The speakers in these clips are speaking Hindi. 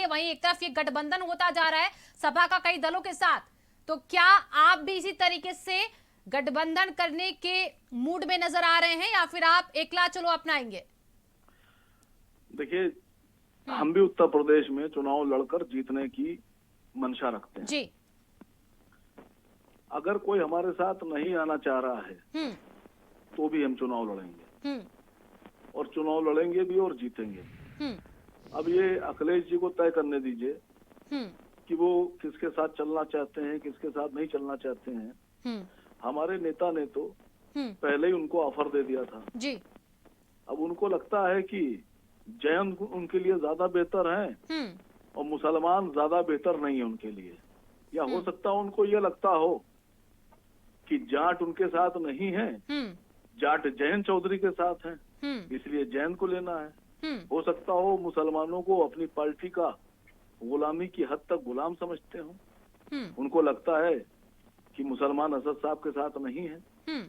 वहीं एक तरफ ये गठबंधन होता जा रहा है सपा का कई दलों के साथ, तो क्या आप भी इसी तरीके से गठबंधन करने के मूड में नजर आ रहे हैं या फिर आप एकला चलो अपनाएंगे? देखिए, हम भी उत्तर प्रदेश में चुनाव लड़कर जीतने की मंशा रखते हैं जी। अगर कोई हमारे साथ नहीं आना चाह रहा है तो भी हम चुनाव लड़ेंगे और चुनाव लड़ेंगे भी और जीतेंगे। अब ये अखिलेश जी को तय करने दीजिए कि वो किसके साथ चलना चाहते हैं, किसके साथ नहीं चलना चाहते हैं। हमारे नेता ने तो पहले ही उनको ऑफर दे दिया था जी। अब उनको लगता है कि जैन उनके लिए ज्यादा बेहतर है और मुसलमान ज्यादा बेहतर नहीं है उनके लिए, या हो सकता है उनको ये लगता हो कि जाट उनके साथ नहीं है, जाट जैन चौधरी के साथ है, इसलिए जैन को लेना है। हो सकता हो मुसलमानों को अपनी पार्टी का गुलामी की हद तक गुलाम समझते हो, उनको लगता है कि मुसलमान असद साहब के साथ नहीं है,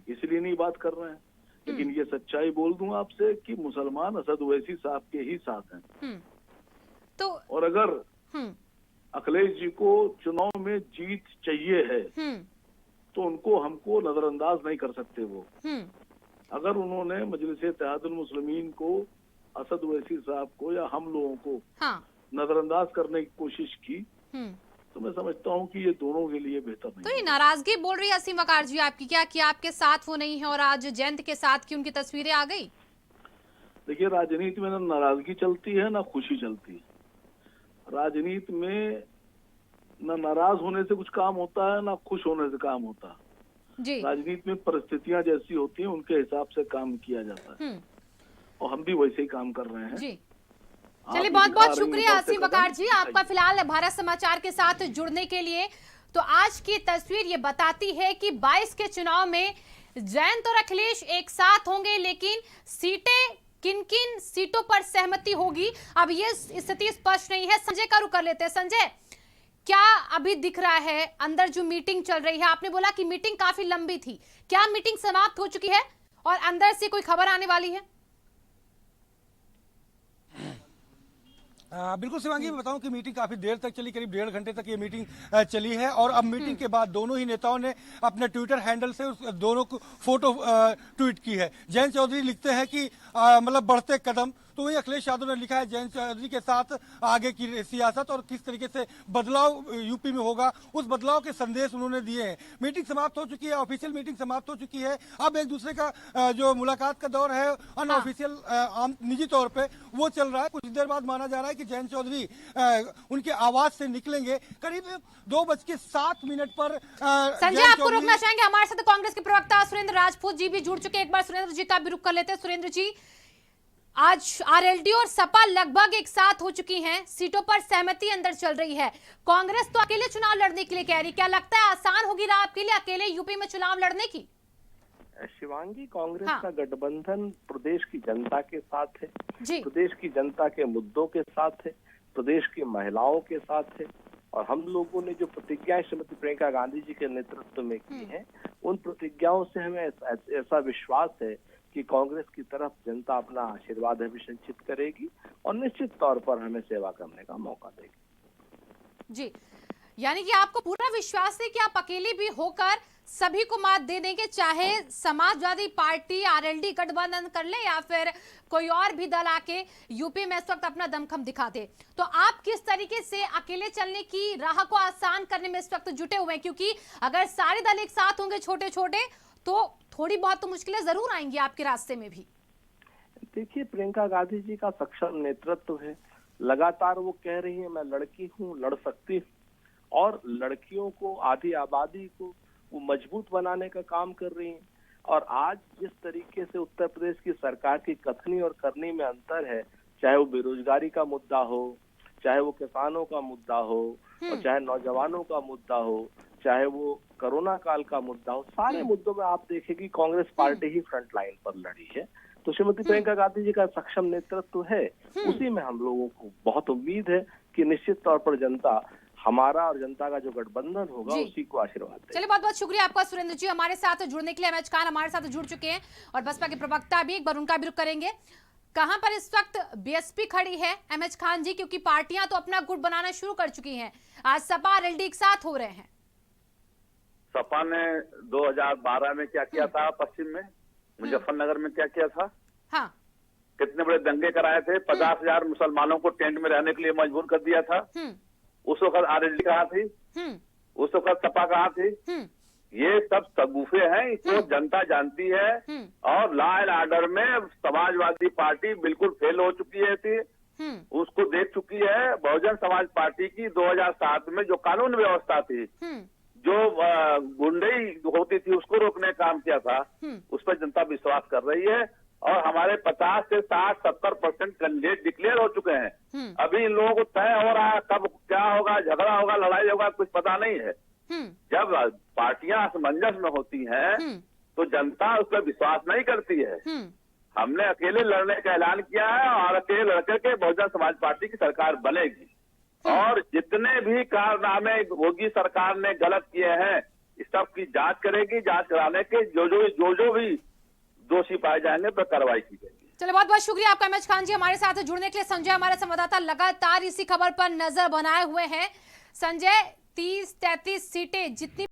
इसलिए नहीं बात कर रहे हैं। लेकिन ये सच्चाई बोल दूं आपसे कि मुसलमान असद ओवैसी साहब के ही साथ हैं। तो और अगर अखिलेश जी को चुनाव में जीत चाहिए है तो उनको हमको नजरअंदाज नहीं कर सकते वो। अगर उन्होंने मजलिस इत्तेहादुल मुस्लिमीन को, असद ओवैसी साहब को या हम लोगों को नजरअंदाज करने की कोशिश की तो मैं समझता हूँ कि ये दोनों के लिए बेहतर नहीं। तो ये नाराजगी बोल रही है असीम वकार जी आपकी, क्या कि आपके साथ वो नहीं है और आज जयंत के साथ की उनकी तस्वीरें आ गई? देखिए, राजनीति में ना नाराजगी चलती है ना खुशी चलती है। राजनीति में ना नाराज होने से कुछ काम होता है ना खुश होने से काम होता है जी। राजनीति में परिस्थितियां जैसी होती हैं उनके हिसाब से काम किया जाता है और हम भी वैसे ही काम कर रहे हैं जी। चलिए, बहुत बहुत शुक्रिया असीम वकार जी आपका फिलहाल भारत समाचार के साथ जुड़ने के लिए। तो आज की तस्वीर ये बताती है कि 22 के चुनाव में जयंत और अखिलेश एक साथ होंगे, लेकिन सीटें किन किन सीटों पर सहमति होगी अब ये स्थिति स्पष्ट नहीं है। संजय का रुख कर लेते हैं। संजय, क्या अभी दिख रहा है अंदर जो मीटिंग चल रही है? आपने बोला कि मीटिंग काफी लंबी थी, क्या मीटिंग समाप्त हो चुकी है और अंदर से कोई खबर आने वाली है? बिल्कुल शिवांगी, मैं बताऊं कि मीटिंग काफी देर तक चली, करीब 1.5 घंटे तक ये मीटिंग चली है और अब मीटिंग के बाद दोनों ही नेताओं ने अपने ट्विटर हैंडल से उस दोनों को फोटो ट्वीट की है। जयंत चौधरी लिखते हैं कि मतलब बढ़ते कदम, तो वही अखिलेश यादव ने लिखा है जयंत चौधरी के साथ आगे की सियासत और किस तरीके से बदलाव यूपी में होगा, उस बदलाव के संदेश उन्होंने दिए हैं। मीटिंग समाप्त हो चुकी है, ऑफिशियल मीटिंग समाप्त हो चुकी है। अब एक दूसरे का जो मुलाकात का दौर है अनऑफिशियल आम निजी तौर पे वो चल रहा है। कुछ देर बाद माना जा रहा है कि जयंत चौधरी उनके आवास से निकलेंगे करीब 2:07 पर। संजय, आपको रोकना चाहेंगे, हमारे साथ कांग्रेस के प्रवक्ता सुरेंद्र राजपूत जी भी जुड़ चुके हैं। एक बार सुरेंद्र जी का भी रुख कर लेते हैं। सुरेंद्र जी, आज आरएलडी और सपा लगभग एक साथ हो चुकी हैं, सीटों पर सहमति अंदर चल रही है। कांग्रेस तो अकेले चुनाव लड़ने के लिए कह रही, क्या लगता है आसान होगी राह आपके लिए अकेले यूपी में चुनाव लड़ने की? शिवांगी, कांग्रेस का गठबंधन प्रदेश की जनता के साथ है, प्रदेश की जनता के मुद्दों के साथ है, प्रदेश की महिलाओं के साथ है और हम लोगों ने जो प्रतिज्ञाएं श्रीमती प्रियंका गांधी जी के नेतृत्व में की हैं, उन प्रतिज्ञाओं से हमें ऐसा विश्वास है कि कांग्रेस की तरफ जनता अपना आशीर्वाद अभिषिंचित करेगी और निश्चित तौर पर हमें सेवा करने का मौका देगी। जी, यानी कि आपको पूरा विश्वास है कि आप अकेले भी होकर सभी को मात दे देंगे, चाहे समाजवादी पार्टी आरएलडी गठबंधन कर ले या फिर कोई और भी दल आके यूपी में इस वक्त अपना दमखम दिखा दे। तो आप किस तरीके से अकेले चलने की राह को आसान करने में इस वक्त जुटे हुए हैं? क्योंकि अगर सारे दल एक साथ होंगे छोटे छोटे तो थोड़ी बहुत तो मुश्किलें जरूर आएंगी आपके रास्ते में भी। देखिए, प्रियंका गांधी जी का सक्षम नेतृत्व है, लगातार वो कह रही है मैं लड़की हूँ, लड़ सकती हूँ और लड़कियों को, आधी आबादी को वो मजबूत बनाने का काम कर रही हैं। और आज जिस तरीके से उत्तर प्रदेश की सरकार की कथनी और करनी में अंतर है, चाहे वो बेरोजगारी का मुद्दा हो, चाहे वो किसानों का मुद्दा हो और चाहे नौजवानों का मुद्दा हो, चाहे वो कोरोना काल का मुद्दा हो, सारे मुद्दों में आप देखेंगे कांग्रेस पार्टी ही फ्रंट लाइन पर लड़ी है। तो श्रीमती प्रियंका गांधी जी का सक्षम नेतृत्व है, उसी में हम लोगों को बहुत उम्मीद है कि निश्चित तौर पर जनता, हमारा और जनता का जो गठबंधन होगा उसी को आशीर्वाद दें। चलिए, बहुत बहुत शुक्रिया आपका सुरेंद्र जी हमारे साथ जुड़ने के लिए। एमएच खान हमारे साथ जुड़ चुके हैं और बसपा के प्रवक्ता भी, एक बार उनका भी रुख करेंगे। कहां पर इस वक्त बीएसपी खड़ी है एमएच खान जी, क्योंकि पार्टियां तो अपना गुट बनाना शुरू कर चुकी हैं। आज सपा और एलडी एक साथ हो रहे हैं। सपा ने 2012 में क्या किया था, पश्चिम में मुजफ्फरनगर में क्या किया था, हाँ, कितने बड़े दंगे कराए थे, 50,000 मुसलमानों को टेंट में रहने के लिए मजबूर कर दिया था। उस वक्त आरएलडी कहाँ थी, उस वक्त सपा कहाँ थी। ये सब सगुफे हैं, इसको जनता जानती है। और लॉ एंड ऑर्डर में समाजवादी पार्टी बिल्कुल फेल हो चुकी है थी, उसको देख चुकी है। बहुजन समाज पार्टी की 2007 में जो कानून व्यवस्था थी, जो गुंडई होती थी, उसको रोकने का काम किया था, उस पर जनता विश्वास कर रही है। और हमारे 50 से 60-70% कैंडिडेट डिक्लेयर हो चुके हैं। अभी इन लोगों को तय हो रहा है कब क्या होगा, झगड़ा होगा, लड़ाई होगा, कुछ पता नहीं है। जब पार्टियां असमंजस में होती हैं तो जनता उस पर विश्वास नहीं करती है। हमने अकेले लड़ने का ऐलान किया है और अकेले लड़कर के बहुजन समाज पार्टी की सरकार बनेगी। और जितने भी कारनामे योगी सरकार ने गलत किए हैं, इस सब की जांच करेगी। जांच कराने के जो भी दोषी पाए जाएंगे पर कार्रवाई की जाएगी। चलो, बहुत बहुत शुक्रिया आपका एमएच खान जी हमारे साथ जुड़ने के लिए। संजय हमारे संवाददाता लगातार इसी खबर पर नजर बनाए हुए हैं। संजय, 30-33 सीटें जितनी